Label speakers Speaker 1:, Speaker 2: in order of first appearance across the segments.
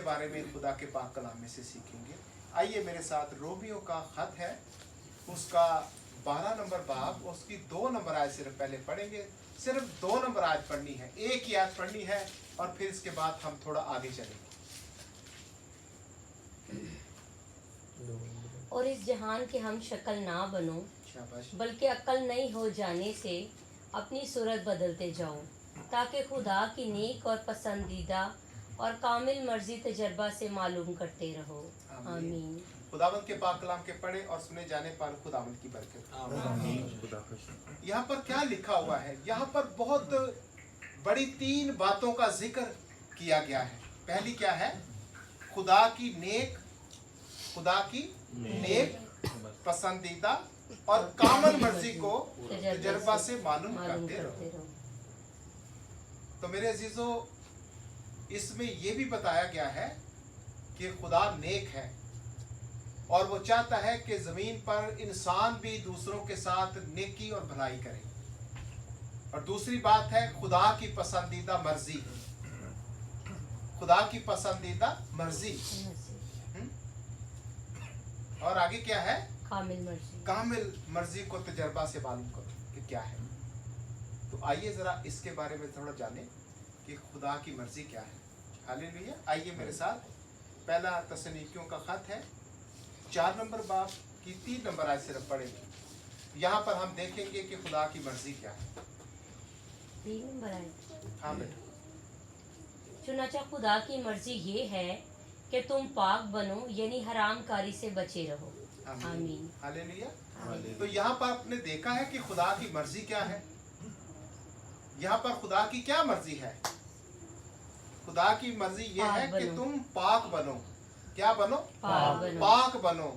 Speaker 1: बारे में खुदा के पाक कलाम में से सीखेंगे। आइए मेरे साथ रोमियो का खत है, उसका 12 नंबर बाब, उसकी 2 नंबर आयत सिर्फ पहले पढ़ेंगे। सिर्फ 2 नंबर आयत पढ़नी है, एक ही आयत पढ़नी है और फिर इसके बाद हम थोड़ा आगे चलेंगे।
Speaker 2: और इस जहान के हम शक्ल ना बनो,
Speaker 1: शाबाश।
Speaker 2: बल्कि अक्ल नई हो जाने से अपनी सूरत बदलते जाओ, ताकि खुदा की नेक और पसंदीदा और कामिल मर्जी तजर्बा से मालूम करते रहो। आमीन।
Speaker 1: खुदावंद के पाक कलाम के पढ़े और सुने जाने पर खुदावंद की बरकत। यहाँ पर क्या लिखा हुआ है? यहाँ पर बहुत बड़ी 3 बातों का जिक्र किया गया है। पहली क्या है? खुदा की नेक पसंदीदा और कामिल मर्जी को तजर्बा से मालूम करते रहो। तो मेरे अजीजों, इसमें यह भी बताया गया है कि खुदा नेक है और वो चाहता है कि जमीन पर इंसान भी दूसरों के साथ नेकी और भलाई करे। और दूसरी बात है खुदा की पसंदीदा मर्जी, खुदा की पसंदीदा मर्जी। और आगे क्या है? कामिल मर्जी को तजर्बा से मालूम करो कि क्या है। तो आइए जरा इसके बारे में थोड़ा जाने कि खुदा की मर्जी क्या है। हालेलुया। आइए मेरे साथ, पहला तसनीकियों का खत है, 4 नंबर बाब की 3 नंबर आयत सिर्फ पढ़ेंगे। यहाँ पर हम देखेंगे कि खुदा की मर्जी क्या है।
Speaker 2: 3 नंबर आयत।
Speaker 1: हाँ बेटा।
Speaker 2: चुनाचा खुदा की मर्जी ये है कि तुम पाक बनो, यानी हराम कारी से बचे रहो। आमीन।
Speaker 1: हालेलुया। तो यहाँ पर आपने देखा है कि खुदा की मर्जी क्या है। यहाँ पर खुदा की क्या मर्जी है? खुदा की मर्जी ये है कि तुम पाक बनो। क्या बनो? पाक बनो।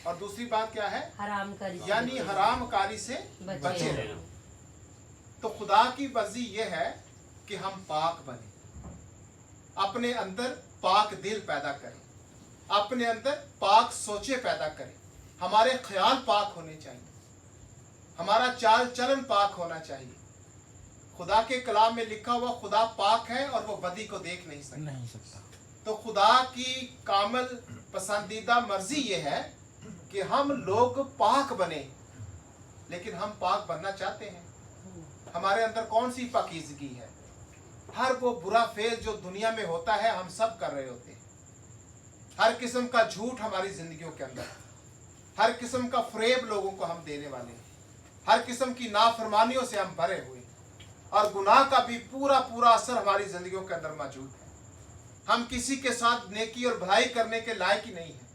Speaker 1: और दूसरी बात क्या है?
Speaker 2: हरामकारी,
Speaker 1: यानी हरामकारी से बचे रहो। तो खुदा की मर्जी ये है कि हम पाक बने, अपने अंदर पाक दिल पैदा करें, अपने अंदर पाक सोचे पैदा करें, हमारे ख्याल पाक होने चाहिए, हमारा चाल चलन पाक होना चाहिए। खुदा के कलाम में लिखा हुआ खुदा पाक है और वो बदी को देख नहीं सकता। तो खुदा की कामिल पसंदीदा मर्जी ये है कि हम लोग पाक बने। लेकिन हम पाक बनना चाहते हैं? हमारे अंदर कौन सी पाकीज़गी है? हर वो बुरा फेल जो दुनिया में होता है हम सब कर रहे होते हैं। हर किस्म का झूठ हमारी जिंदगियों के अंदर, हर किस्म का फरेब लोगों को हम देने वाले हैं, हर किस्म की नाफरमानियों से हम भरे हुए, और गुनाह का भी पूरा असर हमारी जिंदगियों के अंदर मौजूद है। हम किसी के साथ नेकी और भलाई करने के लायक ही नहीं है।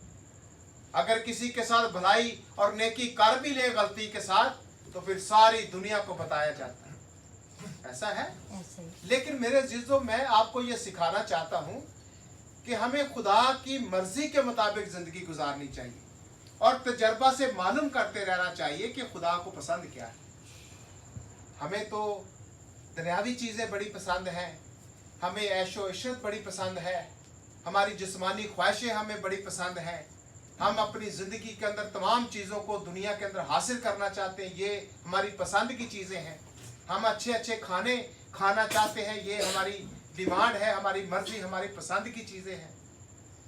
Speaker 1: अगर किसी के साथ भलाई और नेकी कर भी ले गलती के साथ, तो फिर सारी दुनिया को बताया जाता है। ऐसा है? लेकिन मेरे अजीजों, मैं आपको ये सिखाना चाहता हूँ कि हमें खुदा की मर्जी के मुताबिक जिंदगी गुजारनी चाहिए और तजर्बा से मालूम करते रहना चाहिए कि खुदा को पसंद क्या है। हमें तो दुनियावी चीज़ें बड़ी पसंद हैं, हमें ऐशो इशरत बड़ी पसंद है, हमारी जिस्मानी ख्वाहिशें हमें बड़ी पसंद हैं, हम अपनी ज़िंदगी के अंदर तमाम चीज़ों को दुनिया के अंदर हासिल करना चाहते हैं, ये हमारी पसंद की चीज़ें हैं। हम अच्छे खाने खाना चाहते हैं, ये हमारी डिमांड है, हमारी मर्जी, हमारी पसंद की चीज़ें हैं।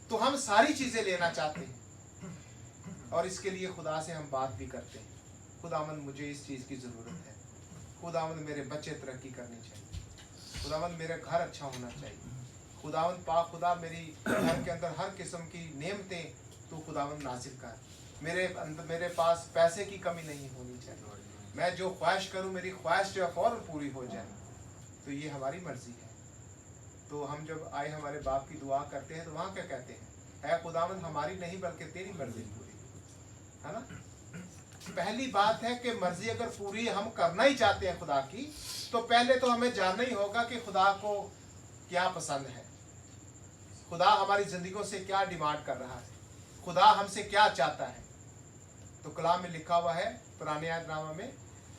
Speaker 1: तो हम सारी चीज़ें लेना चाहते हैं और इसके लिए खुदा से हम बात भी करते हैं, खुदावंद मुझे इस चीज़ की ज़रूरत है, खुदावंद मेरे बच्चे तरक्की करनी चाहिए, खुदावंद मेरा घर अच्छा होना चाहिए, खुदावंद पाक खुदा मेरी घर के अंदर हर किस्म की नेमतें तो खुदावंद नासिल कर, मेरे पास पैसे की कमी नहीं होनी चाहिए, मैं जो ख्वाहिश करूं मेरी ख्वाहिश जो है फ़ौरन पूरी हो जाए। तो ये हमारी मर्जी है। तो हम जब आए हमारे बाप की दुआ करते हैं तो वहाँ क्या कहते हैं? है खुदावंद हमारी नहीं बल्कि तेरी मर्जी पूरी, है ना? पहली बात है कि मर्जी अगर पूरी हम करना ही चाहते हैं खुदा की, तो पहले तो हमें जानना ही होगा कि खुदा को क्या पसंद है, खुदा हमारी जिंदगियों से क्या डिमांड कर रहा है, खुदा हमसे क्या चाहता है। तो कलाम में लिखा हुआ है पुराने अहदनामा में,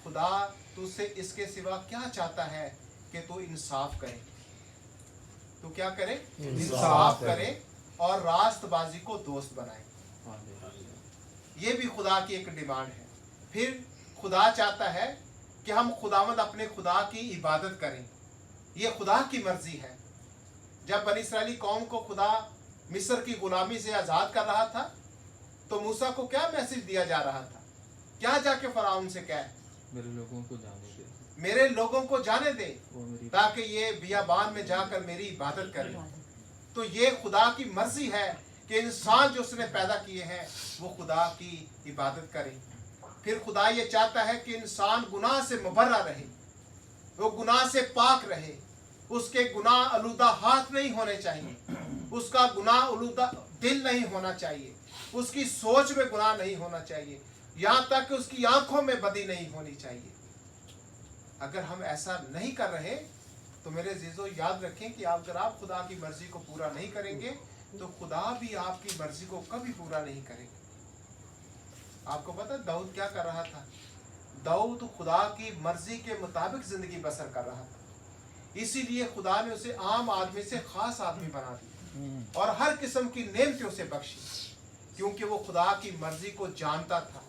Speaker 1: खुदा तुझसे इसके सिवा क्या चाहता है कि तू इंसाफ करे, तो क्या करे? इंसाफ करे और रास्तबाजी को दोस्त बनाए। ये भी खुदा की एक डिमांड है। फिर खुदा चाहता है कि हम खुदावंद अपने खुदा की इबादत करें, ये खुदा की मर्जी है। जब बनी इस्राएली कौम को खुदा मिस्र की गुलामी से आजाद कर रहा था तो मूसा को क्या मैसेज दिया जा रहा था? क्या जाके फराउन से कहे,
Speaker 3: मेरे लोगों को जाने दे,
Speaker 1: मेरे लोगों को जाने दे
Speaker 3: वो मेरी
Speaker 1: ताकि ये बियाबान में जाकर मेरी इबादत करें। तो ये खुदा की मर्जी है कि इंसान जो उसने पैदा किए हैं वो खुदा की इबादत करें। फिर खुदा ये चाहता है कि इंसान गुनाह से मुबर्रा रहे, वो गुनाह से पाक रहे, उसके गुनाह आलूदा हाथ नहीं होने चाहिए, उसका गुनाह आलूदा दिल नहीं होना चाहिए, उसकी सोच में गुनाह नहीं होना चाहिए, यहाँ तक कि उसकी आंखों में बदी नहीं होनी चाहिए। अगर हम ऐसा नहीं कर रहे तो मेरे अजीजों याद रखें कि अगर आप खुदा की मर्जी को पूरा नहीं करेंगे तो खुदा भी आपकी मर्जी को कभी पूरा नहीं करेंगे। आपको पता है दाऊद क्या कर रहा था? दाऊद खुदा की मर्जी के मुताबिक जिंदगी बसर कर रहा था, इसीलिए खुदा ने उसे आम आदमी से खास आदमी बना दिया और हर किस्म की नेमतें उसे बख्शी, क्योंकि वो खुदा की मर्जी को जानता था।